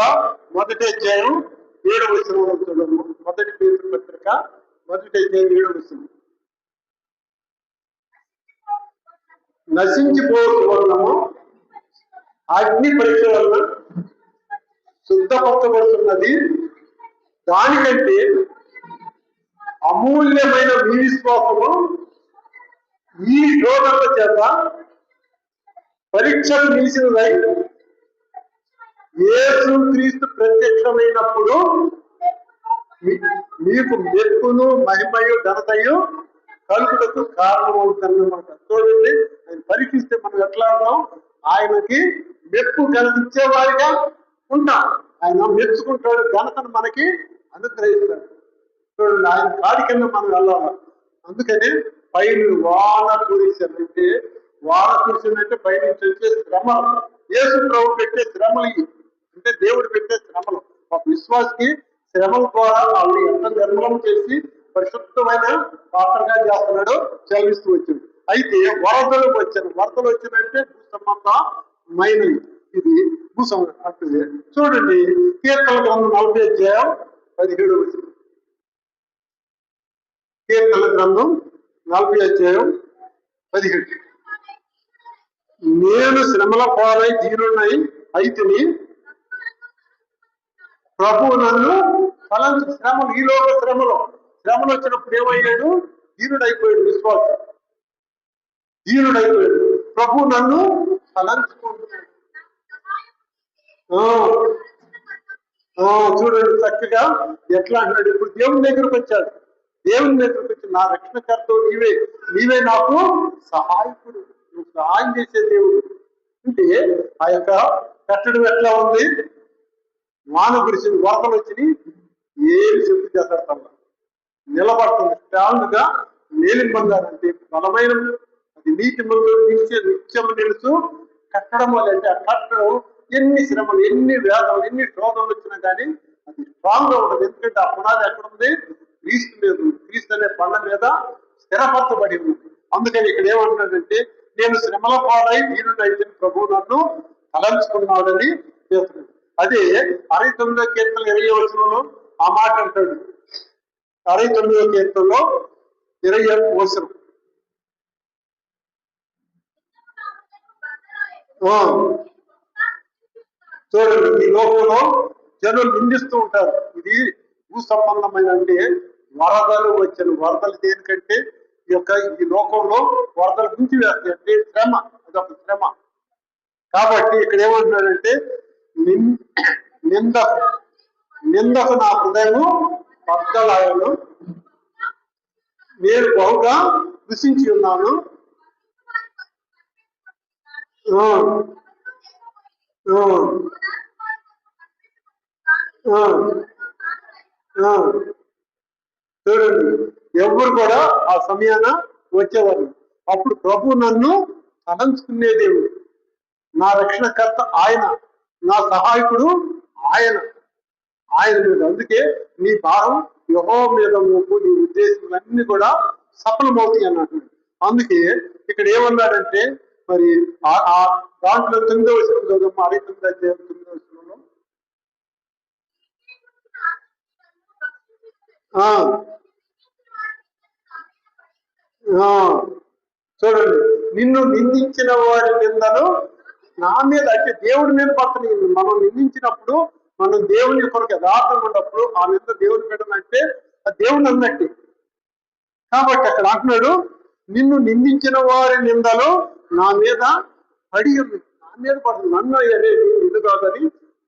మొదటి అధ్యాయం 7వ వచనంలో చూడము. మొదటి పేతురు పత్రిక మొదటి అధ్యాయం 7వ వచనం. నశించిపోవడము అగ్ని పరీక్ష వలన శుద్ధపరచబడుతున్నది, దానికంటే అమూల్యమైన మీ విశ్వాసము ఈ శోధనల చేత పరీక్షలు నిలిచినదై యేసు క్రీస్తు ప్రత్యక్షమైనప్పుడు మీకు మెప్పును మహిమయు ఘనతయు కలుగుటకు కారణమవుతుందన్నమాట. చూడండి, ఆయన పరీక్షిస్తే మనం ఎట్లా ఉంటాం? ఆయనకి మెప్పు ఘనత ఇచ్చేవారిగా ఉంటాం. ఆయన మెచ్చుకుంటాడు, ఘనతను మనకి అనుగ్రహిస్తాడు. చూడండి, ఆయన కాడి కింద మనం వెళ్ళాలి. అందుకని పైన వాన కురిసిందంటే, వాన కురిసిందంటే పైనుంచి వచ్చే శ్రమలు, యేసు ప్రభు పెట్టే శ్రమలు అంటే దేవుడు పెట్టే శ్రమలు. ఒక విశ్వాసకి శ్రమల ద్వారా వాళ్ళని ఎంత నిర్మలం చేసి పరిశుద్ధమైన పాత్రగా చేస్తున్నాడో చదివిస్తూ వచ్చింది. అయితే వరదలు వచ్చిందంటే భూసంబంధమైనవి. ఇది అంటే చూడండి, కీర్తన గ్రంథం 40వ అధ్యాయం 17వ వచనం. కీర్తన గ్రంథం 40వ అధ్యాయం 17. నేను శ్రమల పాలై దీనున్నై అయితిని, ప్రభు నన్ను ఫలంచు. శ్రమలు, ఈలోక శ్రమలు వచ్చినప్పుడు ఏమయ్యాడు? దీనుడైపోయాడు. విశ్వాసం దీనుడైపోయాడు. ప్రభు నన్ను ఫలంచుకుంటున్నాడు. చూడండి చక్కగా ఎట్లా అంటున్నాడు. ఇప్పుడు దేవుని దగ్గరకు వచ్చాడు. దేవుని దగ్గరకు వచ్చి, నా రక్షణకర్త నీవే నాకు సహాయకుడు, నువ్వు సహాయం చేసే దేవుడు అంటే. ఆ యొక్క కట్టడం ఎట్లా ఉంది? వాన కురిసింది, వరదలు వచ్చినాయి, ఏమి చెప్పు చేస్తాడు, నిలబడుతుంది స్ట్రాంగ్ గా. నేలింబందారంటే బలమైన, అది నీటి ముందు నిత్యం నిలుచు కట్టడం వల్ల. అంటే ఆ కట్టడం ఎన్ని శ్రమలు, ఎన్ని వేదనలు, ఎన్ని శోధనలు వచ్చినా కానీ అది స్ట్రాంగ్ గా ఉంటుంది. ఎందుకంటే ఆ పునాది ఎక్కడ ఉంది? క్రీస్తు మీద. క్రీస్తు అనే బండ మీద స్థిరపరచబడి ఉంది. అందుకని ఇక్కడ ఏమంటున్నాడంటే, నేను శ్రమల పాలై దీనుడైతే ప్రభు నన్ను తలంచుకున్నాడని చేస్తున్నాడు. అదే 69వ కీర్తన 20వ వచనంలో ఆ మాట అంటాడు. 69వ కీర్తనలో 20వ వచనం. చూడండి, ఈ లోకంలో జనులు నిందిస్తూ ఉంటారు. ఇది భూ సంబంధమైన అంటే వరదలు వరదలు దేనికంటే ఈ లోకంలో వరదలు గుంచి వేస్తాయి అంటే శ్రమ, అదొక శ్రమ. కాబట్టి ఇక్కడ ఏమంటున్నాడంటే, నిందకు నా హృదయము బద్దలాయను, నేను బహుగా కృషించి ఉన్నాను. చూడండి, ఎవరు కూడా ఆ సమయాన వచ్చేవారు. అప్పుడు ప్రభు నన్ను తలంచుకునే దేవుడు, నా రక్షణకర్త ఆయన, నా సహాయకుడు ఆయన మీద. అందుకే నీ భారం యెహోవా మీద మోపు, నీ ఉద్దేశములన్నీ కూడా సఫలమవుతాయి అన్నట్టు. అందుకే ఇక్కడ ఏమన్నాడంటే, మరి ఆ దాంట్లో 9వ వచనం చదువు. 69వ అధ్యాయం 9వ వచనంలో చూడండి, నిన్ను నిందించిన వారి నిందలు నా మీద, అంటే దేవుడి మీద పడుతుంది. మనం నిందించినప్పుడు, మనం దేవుని కొరకు యథార్థంగా ఉన్నప్పుడు ఆ నింద దేవుని పెట్టనంటే ఆ దేవుని అన్నట్టు. కాబట్టి అక్కడ అంటున్నాడు, నిన్ను నిందించిన వారి నిందలు నా మీద పడి ఉంది, నా మీద పడుతుంది. నన్ను అనేది నిండు కాదని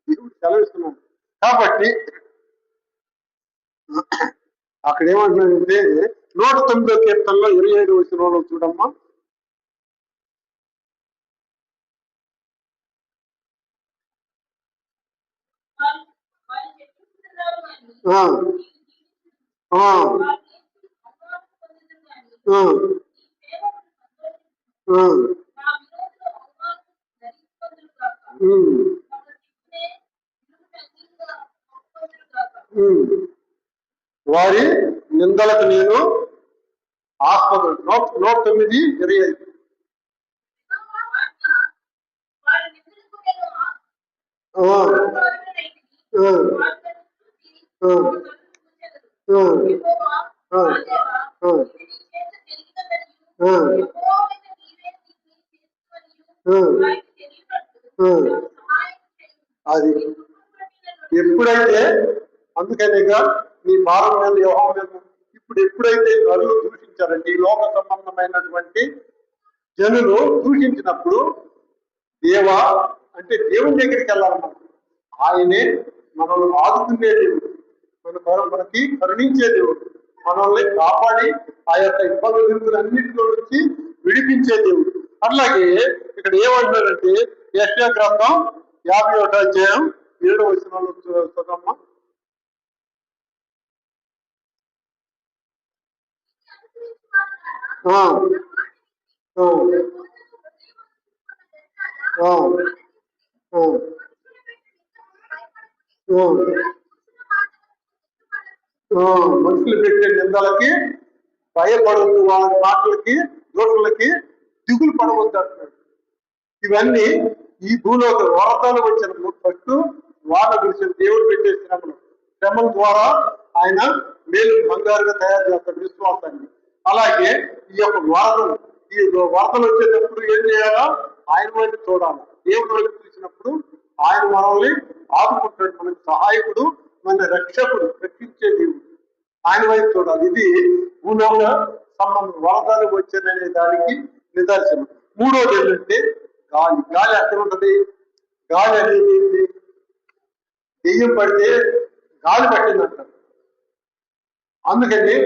దేవుడు సెలవిస్తున్నాడు. కాబట్టి అక్కడ ఏమంటున్నాడంటే 109వ కీర్తనలో 25వ వచనంలో చూడమ్మా. ఆ, ఆ, ఆ, ఆ, ఉమ్, ఉమ్. వారి నిందలకు నేను ఆస్పద 109:25. ఆ, ఆ, ఆ, ఆ, ఆ, ఆ, ఆ, ఆ. అది ఎప్పుడైతే, అందుకనేగా నీ భారం మీద యోహం మీద ఇప్పుడు ఎప్పుడైతే నరులు దూషించారంటే ఈ లోక సంబంధమైనటువంటి జనులు దూషించినప్పుడు దేవా అంటే దేవుని దగ్గరికి వెళ్ళాలి మనం. ఆయనే మనల్ని ఆదుకునే దేవుడు, మనకి కరుణించే దేవుడు, మనల్ని కాపాడి ఆ యొక్క ఇబ్బందులన్నింటిలో నుంచి విడిపించే దేవుడు. అట్లాగే ఇక్కడ ఏమంటున్నారంటే యెషయా గ్రంథం 51:7 చదవమ్మా. ఆ, ఆ, ఆ, ఆ, ఆ. మనుషులు పెట్టే నిందలకి భయపడవద్దు, వాళ్ళ మాటలకి దోషులకి దిగులు పడవద్దు అంటున్నాడు. ఇవన్నీ ఈ భూలోక వరదలు వచ్చిన ఫస్ట్ వాళ్ళ గురించి దేవుడు పెట్టే శ్రమల ద్వారా ఆయన మేలు బంగారుగా తయారు చేస్తాడు విశ్వాసాన్ని. అలాగే ఈ యొక్క వరదలు, ఈ వరదలు వచ్చేటప్పుడు ఏం చేయాలా? ఆయన వైపు చూడాలి. దేవుడి వైపు చూసినప్పుడు ఆయన మనల్ని ఆదుకుంటాడు, మనకి సహాయకుడు, మన రక్షకుడు, రక్షించే దేవుడు. ఆయన వైపు చూడాలి. ఇది భూలోక సంబంధం, వరదలు వచ్చేదనే దానికి నిదర్శనం. మూడోది ఏంటంటే గాలి. గాలి ఎక్కడ ఉంటది? గాలి అనేది ఏంటి? దెయ్యం పడితే గాలి పట్టిందంటారు. అందుకని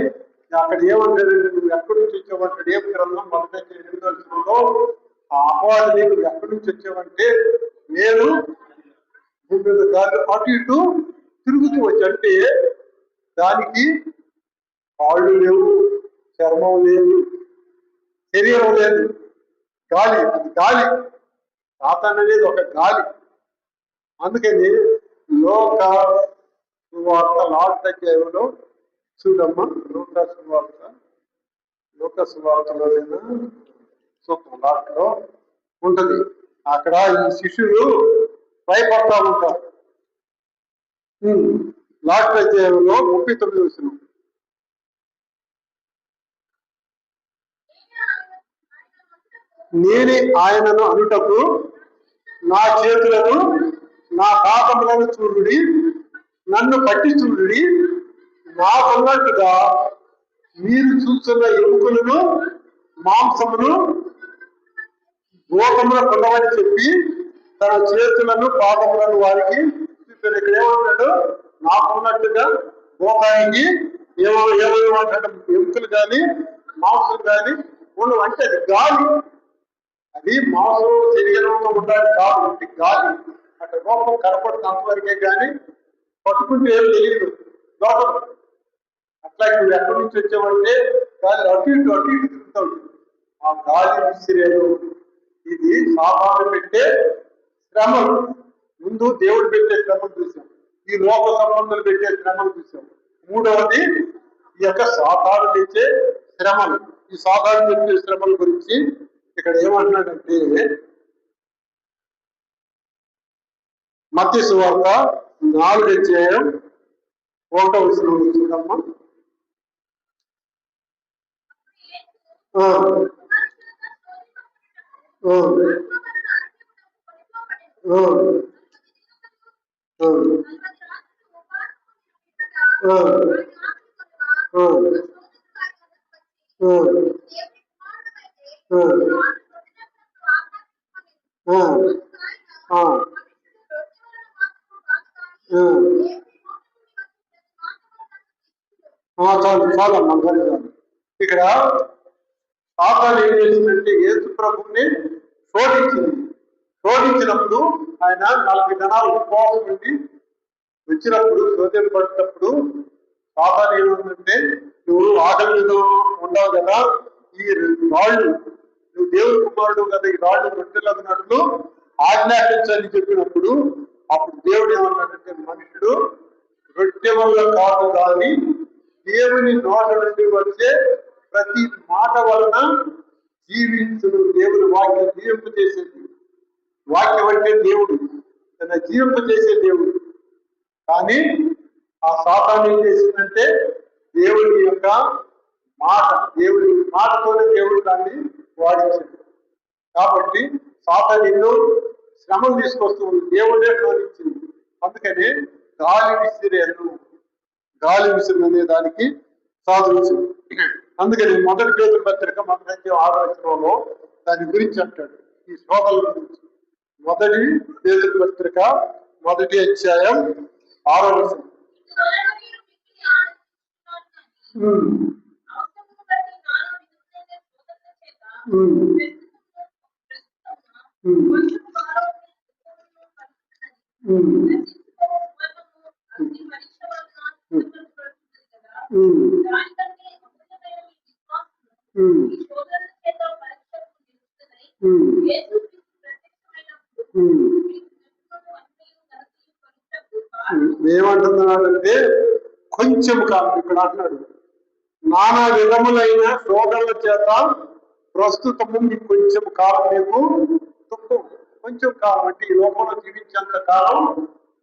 అక్కడ ఏమంటాడు? నువ్వు ఎక్కడి నుంచి వచ్చావంటాడు. ఏ గ్రంథం 1:8 ఆ అపవాది నువ్వు ఎక్కడి నుంచి వచ్చావంటే నేను గాలి అటు ఇటు తిరుగుతూ వచ్చి, అంటే దానికి కాళ్ళు లేవు, చర్మం లేదు, శరీరం లేదు, గాలి. అది గాలి, సాతాన్ అనేది ఒక గాలి. అందుకని లోక సువార్త 4వ అధ్యాయంలో చూడమ్మా. లోక సువార్తలో సూత్రం లాస్ట్లో ఉంటది. అక్కడ ఈ శిష్యులు భయపడతా ఉంటారు. లాస్ట్ అధ్యాయంలో 39 నేనే ఆయనను అనుటకు నా చేతులను నా పాపములను చూడుడి, నన్ను పట్టి చూడుడి, నాకున్నట్టుగా మీరు చూస్తున్న ఎముకలను మాంసమును గోపముల కొండవని చెప్పి తన చేతులను పాదములను వారికి చూపాడు. ఇక్కడ ఏమంటాడు? నాకున్నట్టుగా గోపానికి ఏమంటాడు? ఎముకలు కానీ మాంసం కానీ ఉండవు. అంటే అది గాలి, అది మాంసం శరీరంలో ఉండాలి కాబట్టి గాలి. అక్కడ గోపం కనపడుతుంది అంతవరకే, కానీ పట్టుకుంటే ఏం తెలియదు లోపల. అట్లా నువ్వు ఎక్కడి నుంచి వచ్చావంటే గాలి అటు ఇటు తిరుగుతూ ఉంటుంది. ఆ గాలి విసిరేను. ఇది సాధారణ పెట్టే శ్రమలు. ముందు దేవుడు పెట్టే శ్రమలు చూసాం, ఈ లోక సంబంధాలు పెట్టే శ్రమలు చూసాం. మూడవది ఈ యొక్క సాధారణ తెచ్చే శ్రమలు. ఈ సాధారణ తెచ్చే శ్రమల గురించి ఇక్కడ ఏమంటున్నాడంటే మత్తయి సువార్త 4వ అధ్యాయం 1వ వచనం చూడమ్మా. చాలమ్మా, ఇక్కడ సాతాను ఏం చేసిందంటే యేసు ప్రభువుని శోధించింది. శోధించినప్పుడు ఆయన 40 దినాలు ఉపవాసం ఉండి వచ్చినప్పుడు శోధింపబడినప్పుడు సాతాను ఏముందంటే, నువ్వు ఆకలి మీద ఉండవు కదా, ఈ రాళ్ళు, నువ్వు దేవుని కుమారుడు కదా, ఈ రాళ్ళు రొట్టెలన్నట్లు ఆజ్ఞాపించని చెప్పినప్పుడు అప్పుడు దేవుడు ఏమన్నాడంటే, మనుషుడు రొట్టె వల్ల కాదు కానీ దేవుని నోట నుండి వచ్చే ప్రతి మాట వలన జీవించుడు. దేవుని వాక్యం జీవింపజేసేది. వాక్యం అంటే దేవుడు, తన జీవింపజేసే దేవుడు. కానీ ఆ సాతాను ఏం చేసిందంటే, దేవుడి యొక్క మాట, దేవుడి మాటతోనే దేవుడు దాన్ని వాడించాడు. కాబట్టి సాతాను ఎన్నో శ్రమలు తీసుకొస్తుంది, దేవుడే శోధించింది. అందుకని గాలి విసిరి అనే దానికి సాధించింది. అందుకని మొదటి పేతురు పత్రిక 6 దాని గురించి అంటాడు, ఈ శోధల గురించి. మొదటి పేతురు పత్రిక 1 అధ్యాయం 6 ఏమంటున్నాడంటే, కొంచెం కాలం ఇక్కడ అంటున్నాడు, నానా విధములైన శోధనల చేత ప్రస్తుతము మీకు కొంచెం కాలం మీకు దుఃఖం. కొంచెం కాలం అంటే ఈ లోకంలో జీవించేంత కాలం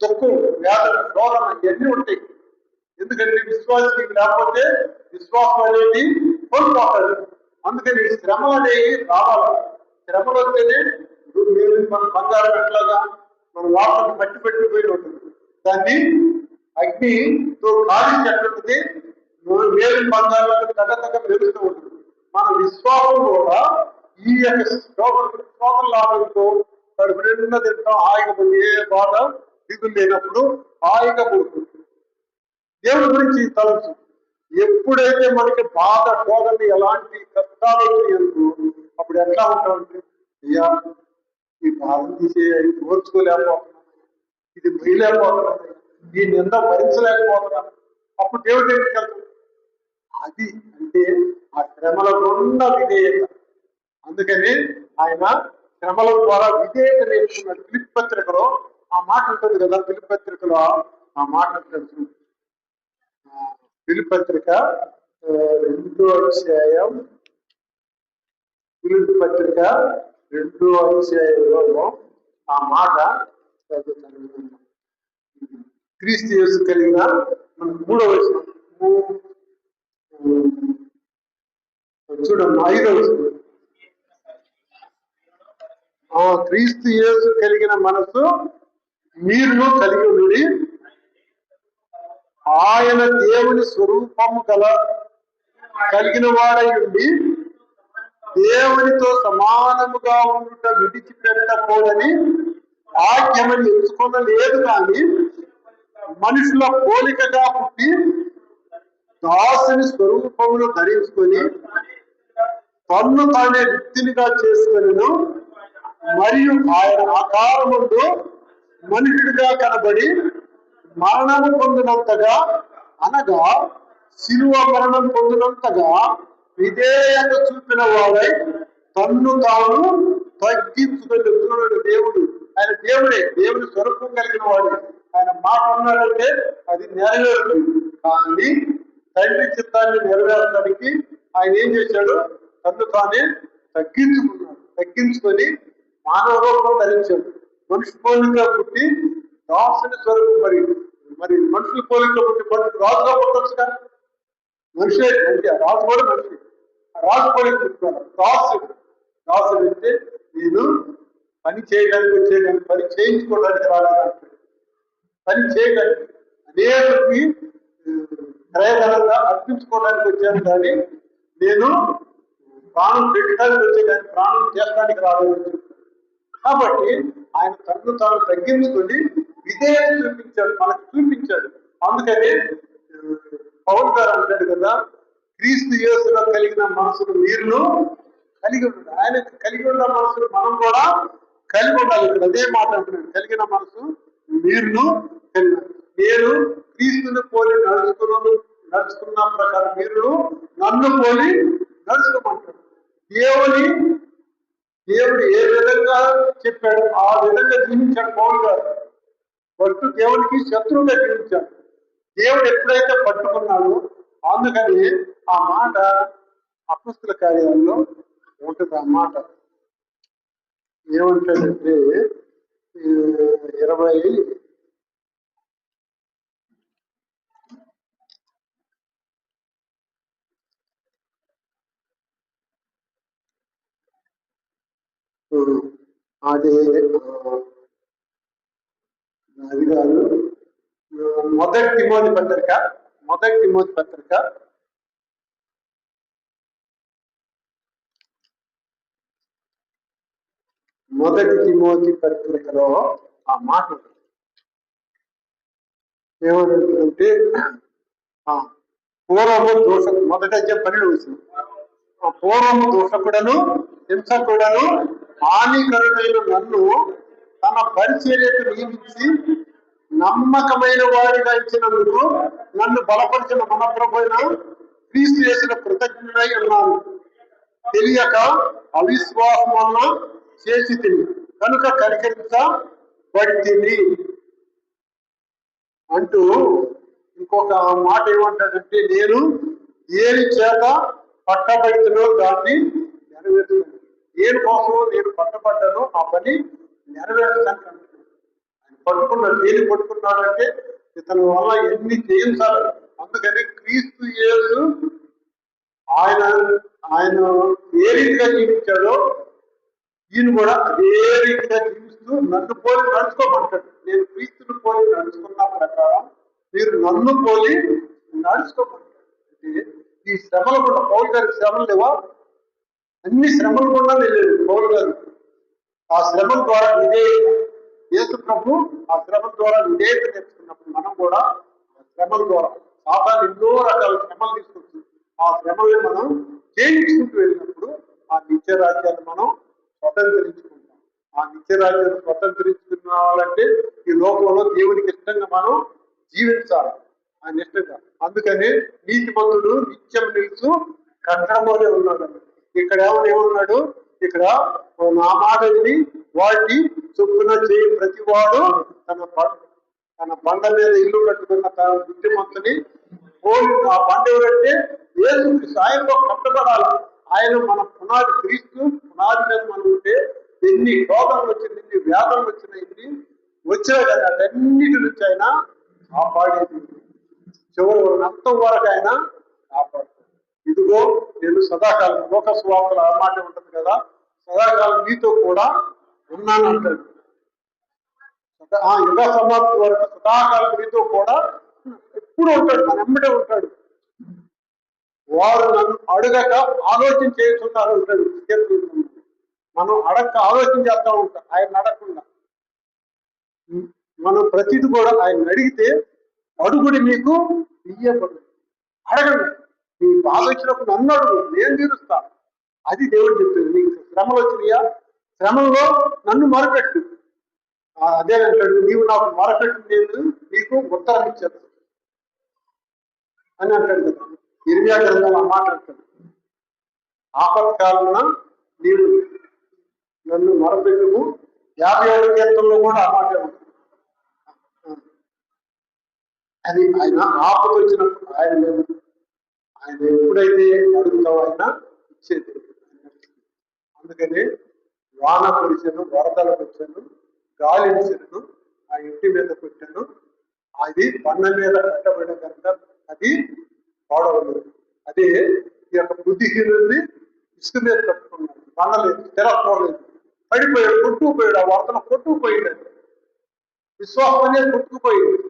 దుఃఖం, వేదన, శోధన ఇవన్నీ ఉంటాయి. ఎందుకంటే విశ్వాసం లేకపోతే విశ్వాసం అనేది కోల్పోతాడు. అందుకని శ్రమలు అనేవి రావాలి. శ్రమలు వస్తేనే మన బంగారం ఎట్లాగా మన వాసన పట్టి పెట్టిపోయి ఉంటుంది, దాన్ని అగ్నితో కాలించి ఎట్లుంటుంది, వేరు బంగారాలకు తగ్గ పెరుగుతూ ఉంటుంది. మన విశ్వాసం కూడా ఈ యొక్క శోధన లాభంతో కడుపు నిండా తింటాం, హాయిగా పోయి ఏ బాధ దిగులు లేనప్పుడు హాయిగా పడుతుంది. దేవుడి గురించి తలచు. ఎప్పుడైతే మనకి బాధ, శోధన, ఎలాంటి కష్టాలు వచ్చినాయనుకో అప్పుడు ఎట్లా ఉంటామంటే, అయ్యా ఈ బాధ తీసే ఓర్చుకోలేకపోతున్నాను, ఇది మొయ్యలేకపోతున్నాను, ఈ నింద భరించలేకపోతున్నాను. అప్పుడు దేవుడు దగ్గరికి వెళ్తాడు. అది అంటే ఆ శ్రమల గుండా విధేయత. అందుకని ఆయన శ్రమల ద్వారా విధేయత నేర్చుకున్నాడు. ఫిలిప్పీ పత్రికలో ఆ మాట ఉంటుంది కదా, ఫిలిప్పీ పత్రికలో ఆ మాట ఉంటుంది. ఫిలిప్పీ పత్రిక 2వ అధ్యాయం, ఫిలిప్పీ పత్రిక 2వ అధ్యాయంలో ఆ మాట చదువుతాను. క్రీస్తు యేసు కలిగిన మన 3వ వచనం చూడండి, 5వ వచనం. క్రీస్తు యేసు కలిగిన మనసు మీరును కలిగి ఉండి, ఆయన దేవుని స్వరూపము కలిగిన వాడై ఉండి దేవునితో సమానముగా ఉండుట విడిచిపెట్టకూడని ఆజ్ఞమని ఎంచుకొనలేదు, కానీ మనుషుల పోలికగా పుట్టి దాసుని స్వరూపమును ధరించుకొని తన్ను తానే వ్యక్తినిగా చేసుకొనెను. మరియు ఆయన ఆకారముందు మనుషుడిగా కనబడి మరణము పొందినంతగా, అనగా శిలువ మరణం పొందినంతగా విధేయత చూపిన వాడై తన్ను తాను తగ్గించుకుని. దేవుడు, ఆయన దేవుడే, దేవుని స్వరూపం కలిగిన వాడు. ఆయన మాట ఉన్నాడంటే అది నెరవేరుతుంది. కానీ తండ్రి చిత్తాన్ని నెరవేర్చడానికి ఆయన ఏం చేశాడు, తన్ను తానే తగ్గించుకొని మానవ రూపం ధరించాడు. మనిషి పోలికగా పుట్టి దాసుని స్వరూపం. మరి మనుషుల పోలికలో పుట్టి మనుషులు రాజుగా పుట్టచ్చు కానీ, మనిషి అంటే రాజు కూడా మనిషి, రాజు పోలిక పుట్టుకోవాలి. దాసుడు అంటే నేను పని చేయడానికి వచ్చేదాన్ని, పని చేయించుకోవడానికి రాలేదు, పని చేయడానికి అనేకకి క్రయధనంగా అర్పించుకోవడానికి వచ్చాను, కానీ నేను ప్రాణం పెట్టడానికి వచ్చేదాన్ని, ప్రాణం చేస్తానికి రాలేదు. కాబట్టి ఆయన తనను తాను తగ్గించుకొని విధేయత చూపించాడు, మనకు చూపించాడు. అందుకని పౌలు గారు అంటాడు కదా, క్రీస్తు యేసులో కలిగిన మనసును మీరును కలిగి ఉండాలి. ఆయన కలిగి ఉన్న మనసును మనం కూడా కలిగి ఉండాలి. ఇక్కడ అదే మాట అంటున్నాడు, కలిగిన మనసు మీరును కలిగి. నేను క్రీస్తుని పోలి నడుచుకున్న ప్రకారం మీరు నన్ను పోలి నడుచుకోమంటాడు. దేవుడు ఏ విధంగా చెప్పాడు ఆ విధంగా జీవించాడు పౌలు గారు. ఫస్ట్ దేవునికి శత్రువుగా జీవించాడు. దేవుడు ఎప్పుడైతే పట్టుకున్నాడో అందుకని ఆ మాట అపొస్తలుల కార్యాల్లో ఉంటుంది. ఆ మాట ఏమంటాడంటే 20 అది కాదు, మొదటి తిమోతి పత్రిక మొదటి తిమోతి పత్రికలో ఆ మాట ఏమంటే పూర్వము దోషకు మొదట 12 వచ్చింది. పూర్వము దోషకుడను హింసకుడను హానికరుడైన నన్ను తన పరిచర్యకు నియమించి నమ్మకమైన వాడిగా ఇచ్చినందుకు నన్ను బలపరిచిన మన ప్రభువైన క్రీస్తు చేసిన కృతజ్ఞుడై ఉన్నాను. తెలియక అవిశ్వాసం వలన చేసి తిని కనుక కనికరించబడి అంటూ ఇంకొక మాట ఏమంటాడంటే నేను ఏది చేత పట్టబడినో దాన్ని నెరవేర్చాను. ఏం కోసం నేను పట్టబడ్డానో ఆ పని నెరవేర్చడానికి ఆయన పట్టుకున్నాడు. దేని పట్టుకున్నాడంటే ఇతని వల్ల ఎన్ని చేయించాలి. అందుకని క్రీస్తు యేసు ఆయన ఏ రీతిగా జీవించాడో ఈయన కూడా అదే రీతిగా జీవిస్తూ నన్ను పోలి నడుచుకోమంటాడు. నేను క్రీస్తుని పోలి నడుచుకున్న ప్రకారం మీరు నన్ను పోలి నడుచుకోమంటాడు. అంటే ఈ శ్రమలు కూడా పౌలు గారి శ్రమలు లేవా? అన్ని శ్రమలు కూడా వెళ్ళాడు పౌలు గారు. ఆ శ్రమల ద్వారా విధేయత యేసు ప్రభు ఆ శ్రమల ద్వారా విధేయత నేర్చుకున్నప్పుడు మనం కూడా ఆ శ్రమల ద్వారా సాతాను ఎన్నో రకాల శ్రమలు తీసుకొచ్చి ఆ శ్రమల్ని మనం జయించుకుంటూ వెళ్ళినప్పుడు ఆ నిత్య రాజ్యాన్ని మనం స్వతంత్రించుకుంటాం. ఆ నిత్య రాజ్యాన్ని స్వతంత్రించుకున్నాలంటే ఈ లోకంలో దేవునికి ఇష్టంగా మనం జీవించాలి. ఆయన ఇష్టంగా. అందుకని నీతిమంతుడు నిత్యం నిలుచు కట్టడంలోనే ఉన్నాడు. ఇక్కడ ఏమన్నాడు? ఇక్కడ నా మాట విని వాటిని చొప్పున చేయి ప్రతివాడు తన బండ మీద ఇల్లు కట్టుకున్న తన బుద్ధిమంతుని పోలి. ఆ బండ ఎవరంటే యేసుక్రీస్తు. ఆయనలో కట్టబడాలి. ఆయన మన పునాది క్రీస్తు. పునాది మీద మనం ఉంటే ఎన్ని రోగాలు వచ్చినాయి, ఎన్ని వ్యాధులు వచ్చినాయి, వచ్చినాయి కదా అటన్నిటి నుంచి ఆయన కాపాడేది. చివరి అంతం వరకు ఆయన కాపాడుతాడు. ఇదిగో నేను సదాకాలం లోక సువార్తల మాట ఉంటుంది కదా, సదాకాలం మీతో కూడా ఉన్నాను అంటాడు. యుగ సమాప్తి వరకు సదాకాలం మీతో కూడా ఎప్పుడు ఉంటాడు, మన ఎమ్మడే ఉంటాడు. వారు నన్ను అడగక ఆలోచన చేస్తున్నారు అంటాడు. మనం అడగక ఆలోచన చేస్తా ఉంటాం, ఆయన అడగకుండా. మనం ప్రతిది కూడా ఆయన అడిగితే అడుగుడి మీకు ఇయ్యబడు. అడగండి. నీ బాధ వచ్చినప్పుడు నన్ను అడుగు, నేను తీరుస్తా. అది దేవుడు చెప్తుంది. నీకు శ్రమలు వచ్చినాయా, శ్రమంలో నన్ను మొరపెట్టు. అదే అంటాడు, నీవు నాకు మొరపెట్టు, నేను నీకు ఉత్తరం ఇచ్చాను అని అంటాడు కదా. ఇర్మియా గ్రంథంలో ఆ మాట అంటాడు. ఆపత్కాలమున నీవు నన్ను మొరపెట్టుము. 57 కీర్తనలో కూడా ఆ మాట ఉంటుంది. అది ఆయన ఆపద వచ్చినప్పుడు ఆయన ఎప్పుడైతే అడుగుతావో ఆయన ఇచ్చేది. అందుకని వాన కురిసెను, వరదలు వచ్చాను, గాలి విసిరను, ఆ ఇంటి మీద పెట్టాను. అది బండ మీద కట్టబడిన కనుక అది పాడవలేదు. అదే ఈ యొక్క బుద్ధిహీనుడిని ఇసుక మీద కట్టుకున్నాడు. బండలేదు, స్థిరత్వలేదు, పడిపోయాడు, కొట్టుకుపోయాడు. ఆ వరదను కొట్టుకుపోయాడు. విశ్వాసం అనేది కొట్టుకుపోయింది.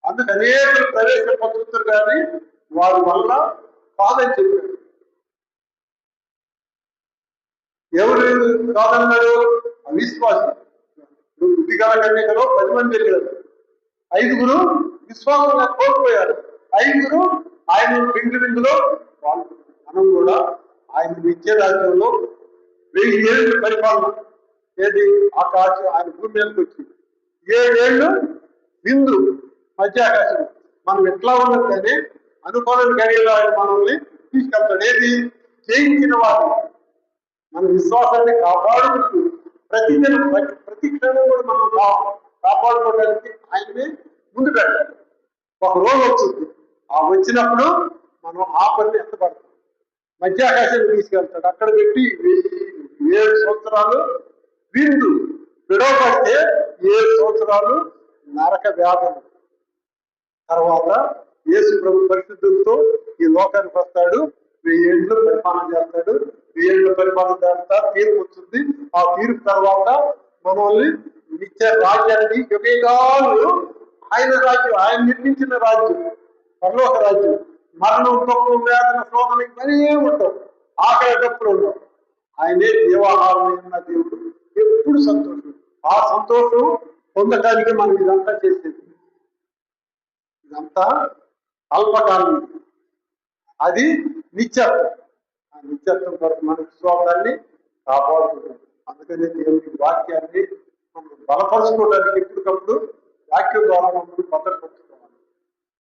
అందుకు అనేక ప్రవేశ పొందుతారు కానీ వారి వల్ల కాదని చెప్పారు. ఎవరు కాదన్నాడు? అవిశ్వాసం. బుద్ధిగల కన్యకలో 10 మంది వెళ్ళారు. 5గురు విశ్వాసంగా కోల్పోయారు. 5గురు ఆయన విందులో వాళ్ళు. మనం కూడా ఆయన నిత్య రాజ్యంలో 1000 ఏళ్ళు పరిపాలన. ఏది ఆకాశం ఆయన భూమి మీదకి వచ్చి 7 ఏళ్ళు విందు. మధ్యాకాశం. మనం ఎట్లా ఉన్నట్లయితే అనుకోని గడియలో ఆయన మనల్ని తీసుకెళ్తాడు. ఏది జయించిన వారు మన విశ్వాసాన్ని కాపాడుకుంటూ ప్రతిదినం ప్రతి క్షణం కూడా మనం కాపాడుకోవడానికి ఆయన్ని ముందు పెట్టాలి. ఒక రోజు వచ్చింది, ఆ వచ్చినప్పుడు మనం ఆ పని ఎత్తపడతాం. మధ్యాకాశాన్ని తీసుకెళ్తాడు, అక్కడ పెట్టి 7 సంవత్సరాలు విందు విడవబడితే 7 సంవత్సరాలు నరక వ్యాధులు. తర్వాత యేసు ప్రభు పరిశుద్ధులతో ఈ లోకానికి వస్తాడు, 1000 ఏళ్ళు పరిపాలన చేస్తాడు. 1000 ఏళ్ళు పరిపాలన చేస్తా తీర్పు వచ్చింది. ఆ తీర్పు తర్వాత మనల్ని నిత్య రాజ్యానికి యుగాలు ఆయన రాజ్యం, ఆయన నిర్మించిన రాజ్యం, పరలోక రాజ్యం. మరణం, దుఃఖం, వేదన, శోధన ఇవన్నీ ఉంటాం, ఆకలి డప్పులు ఉండవు. ఆయనే జీవాహారం ఉన్న దేవుడు, ఎప్పుడు సంతోషం. ఆ సంతోషం పొందటానికి మనం ఇదంతా చేసేది. ఇదంతా అల్పకాలం, అది నిత్యత్వం. ఆ నిత్యత్వం కొరకు మన విశ్వాసాన్ని కాపాడుకుంటాం. అందుకనే దేవుడి వాక్యాన్ని మనం బలపరుచుకోవడానికి ఎప్పటికప్పుడు వాక్యం ద్వారా మనం భద్రపరుచుకోవాలి.